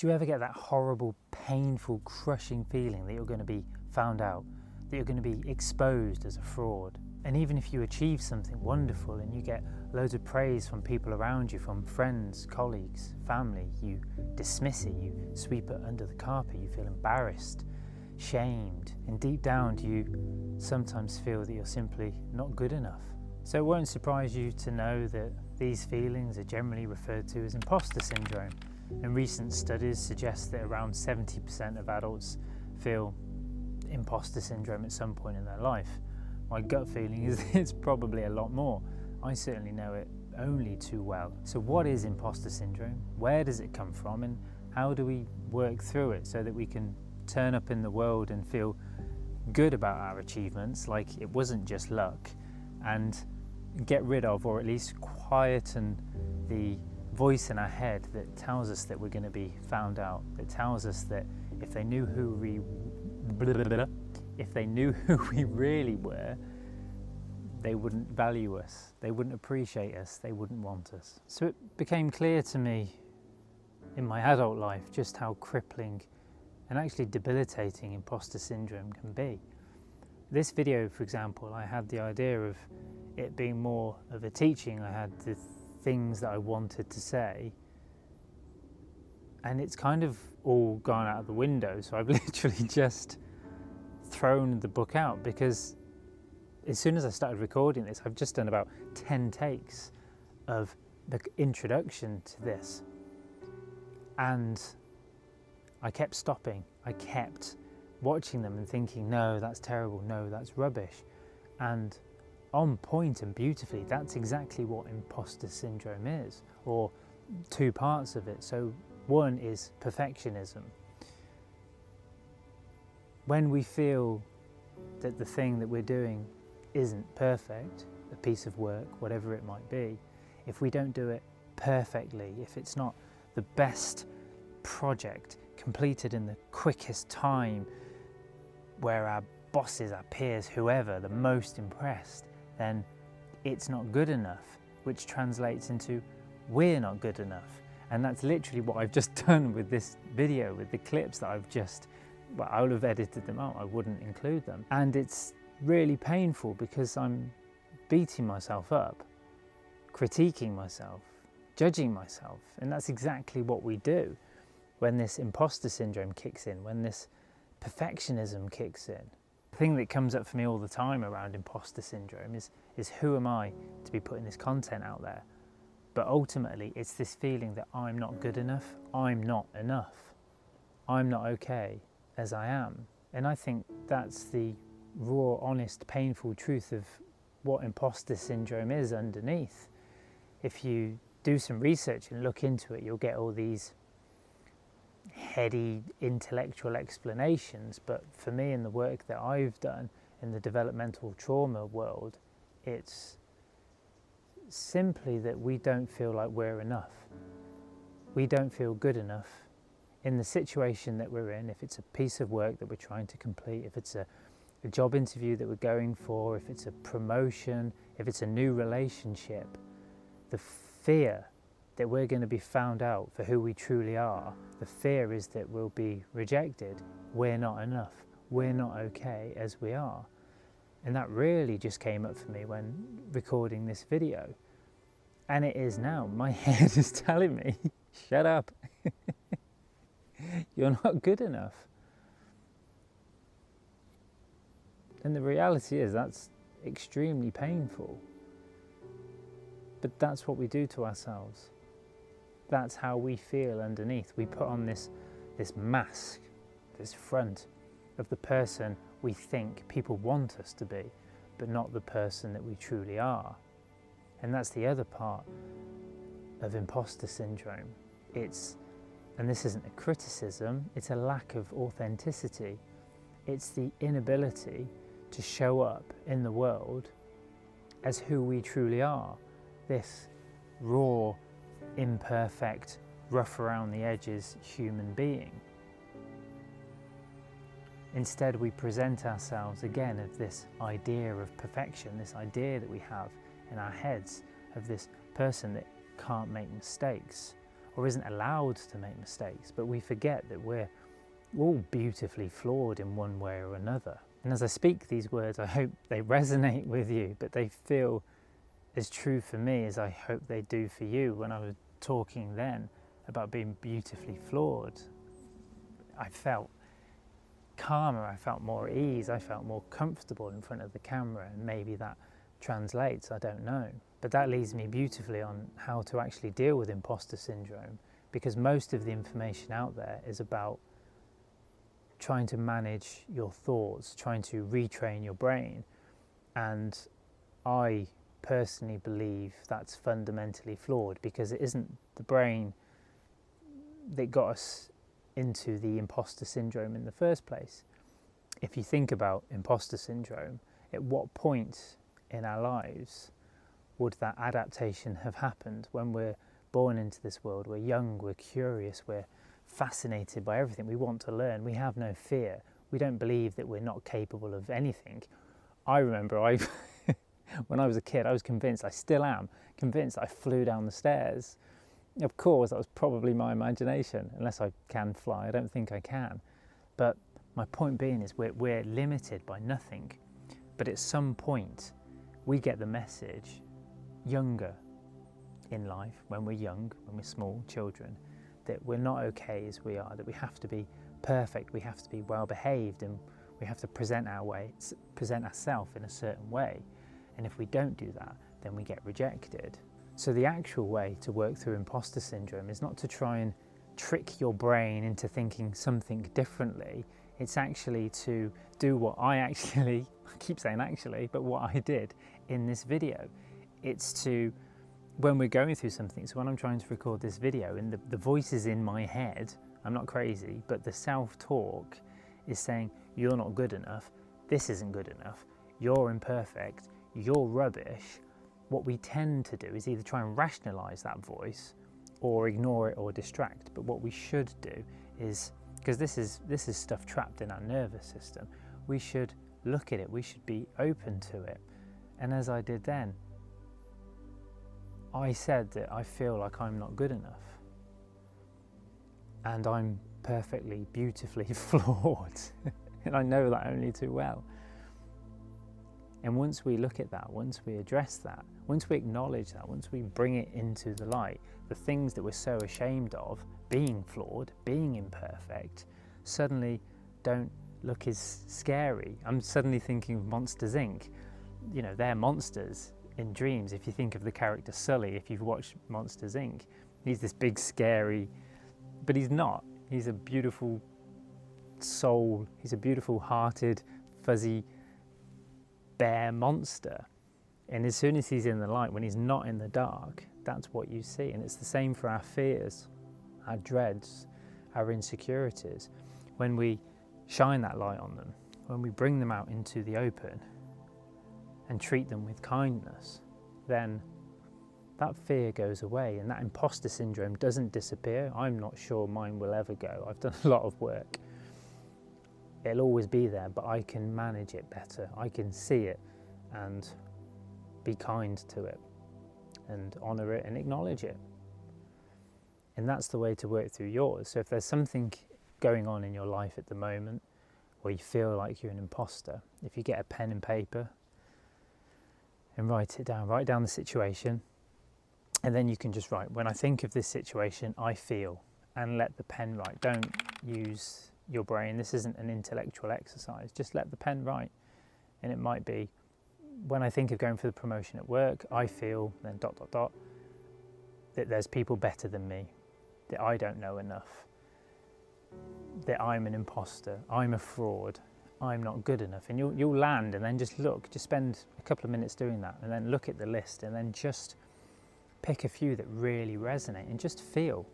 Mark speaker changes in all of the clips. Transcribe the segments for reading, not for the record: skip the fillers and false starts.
Speaker 1: Do you ever get that horrible, painful, crushing feeling that you're going to be found out, that you're going to be exposed as a fraud? And even if you achieve something wonderful and you get loads of praise from people around you, from friends, colleagues, family, you dismiss it, you sweep it under the carpet, you feel embarrassed, shamed, and deep down you sometimes feel that you're simply not good enough. So it won't surprise you to know that these feelings are generally referred to as imposter syndrome. And recent studies suggest that around 70% of adults feel imposter syndrome at some point in their life. My gut feeling is it's probably a lot more. I certainly know it only too well. So what is imposter syndrome? Where does it come from? And how do we work through it so that we can turn up in the world and feel good about our achievements, like it wasn't just luck, and get rid of, or at least quieten, the voice in our head that tells us that we're going to be found out, that tells us that if they knew who we really were, they wouldn't value us, they wouldn't appreciate us, they wouldn't want us. So it became clear to me in my adult life just how crippling and actually debilitating imposter syndrome can be. This video, for example, I had the idea of it being more of a teaching. I had the things that I wanted to say, and it's kind of all gone out of the window. So I've literally just thrown the book out, because as soon as I started recording this, I've just done about 10 takes of the introduction to this, and I kept stopping. I kept watching them and thinking, no, that's terrible, no, that's rubbish. And on point and beautifully, that's exactly what imposter syndrome is, or two parts of it. So one is perfectionism. When we feel that the thing that we're doing isn't perfect, a piece of work, whatever it might be, if we don't do it perfectly, if it's not the best project completed in the quickest time, where our bosses, our peers, whoever, the most impressed, then it's not good enough, which translates into we're not good enough. And that's literally what I've just done with this video, with the clips that I've just, well, I would have edited them out, I wouldn't include them. And it's really painful because I'm beating myself up, critiquing myself, judging myself. And that's exactly what we do when this imposter syndrome kicks in, when this perfectionism kicks in. The thing that comes up for me all the time around imposter syndrome is who am I to be putting this content out there? But ultimately, it's this feeling that I'm not good enough, I'm not enough, I'm not okay as I am. And I think that's the raw, honest, painful truth of what imposter syndrome is underneath. If you do some research and look into it, you'll get all these heady intellectual explanations, but for me, in the work that I've done in the developmental trauma world, it's simply that we don't feel like we're enough. We don't feel good enough in the situation that we're in. If it's a piece of work that we're trying to complete, if it's a job interview that we're going for, if it's a promotion, if it's a new relationship, the fear that we're going to be found out for who we truly are, the fear is that we'll be rejected, we're not enough, we're not okay as we are. And that really just came up for me when recording this video. And it is now. My head is telling me, shut up, you're not good enough. And the reality is that's extremely painful. But that's what we do to ourselves. That's how we feel underneath. We put on this mask, this front of the person we think people want us to be, but not the person that we truly are. And that's the other part of imposter syndrome. And this isn't a criticism, it's a lack of authenticity. It's the inability to show up in the world as who we truly are. This raw, imperfect, rough around the edges human being. Instead, we present ourselves again of this idea of perfection, this idea that we have in our heads of this person that can't make mistakes, or isn't allowed to make mistakes, but we forget that we're all beautifully flawed in one way or another. And as I speak these words, I hope they resonate with you, but they feel as true for me as I hope they do for you. When I was talking then about being beautifully flawed, I felt calmer, I felt more at ease, I felt more comfortable in front of the camera, and maybe that translates, I don't know. But that leads me beautifully on how to actually deal with imposter syndrome, because most of the information out there is about trying to manage your thoughts, trying to retrain your brain. And I personally believe that's fundamentally flawed, because it isn't the brain that got us into the imposter syndrome in the first place. If you think about imposter syndrome, at what point in our lives would that adaptation have happened? When we're born into this world, we're young, we're curious, we're fascinated by everything, we want to learn, we have no fear, we don't believe that we're not capable of anything. I remember when I was a kid, I was convinced, I still am convinced, I flew down the stairs. Of course, that was probably my imagination, unless I can fly. I don't think I can. But my point being is we're limited by nothing. But at some point, we get the message younger in life, when we're young, when we're small children, that we're not okay as we are, that we have to be perfect, we have to be well behaved, and we have to present ourselves in a certain way. And if we don't do that, then we get rejected. So the actual way to work through imposter syndrome is not to try and trick your brain into thinking something differently. It's actually to do what I keep saying actually, but what I did in this video. It's to, when we're going through something, so when I'm trying to record this video and the voice is in my head, I'm not crazy, but the self-talk is saying, you're not good enough, this isn't good enough, you're imperfect, you're rubbish. What we tend to do is either try and rationalize that voice or ignore it or distract. But what we should do is, because this is stuff trapped in our nervous system, we should look at it, we should be open to it. And as I did then, I said that I feel like I'm not good enough. And I'm perfectly, beautifully flawed. And I know that only too well. And once we look at that, once we address that, once we acknowledge that, once we bring it into the light, the things that we're so ashamed of, being flawed, being imperfect, suddenly don't look as scary. I'm suddenly thinking of Monsters Inc. You know, they're monsters in dreams. If you think of the character Sully, if you've watched Monsters Inc., he's this big scary, but he's not. He's a beautiful soul, he's a beautiful hearted, fuzzy, bear monster. And as soon as he's in the light, when he's not in the dark, that's what you see. And it's the same for our fears, our dreads, our insecurities. When we shine that light on them, when we bring them out into the open and treat them with kindness, then that fear goes away and that imposter syndrome doesn't disappear. I'm not sure mine will ever go. I've done a lot of work. It'll always be there, but I can manage it better. I can see it and be kind to it and honour it and acknowledge it. And that's the way to work through yours. So if there's something going on in your life at the moment where you feel like you're an imposter, if you get a pen and paper and write down the situation, and then you can just write, when I think of this situation, I feel, and let the pen write. Don't use your brain. This isn't an intellectual exercise. Just let the pen write. And it might be, when I think of going for the promotion at work, I feel, then ... that there's people better than me, that I don't know enough, that I'm an imposter, I'm a fraud, I'm not good enough. And you'll land, and then just spend a couple of minutes doing that, and then look at the list, and then just pick a few that really resonate, and just feel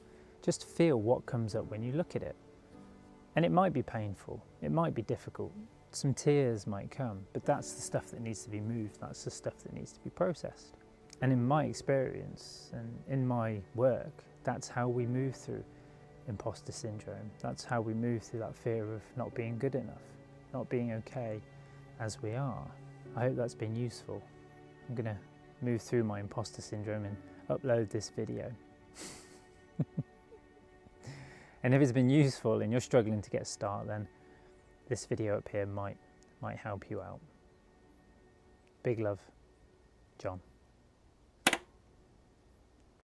Speaker 1: what comes up when you look at it. And it might be painful, it might be difficult, some tears might come, but that's the stuff that needs to be moved, that's the stuff that needs to be processed. And in my experience and in my work, that's how we move through imposter syndrome. That's how we move through that fear of not being good enough, not being okay as we are. I hope that's been useful. I'm going to move through my imposter syndrome and upload this video. And if it's been useful and you're struggling to get a start, then this video up here might help you out. Big love, John.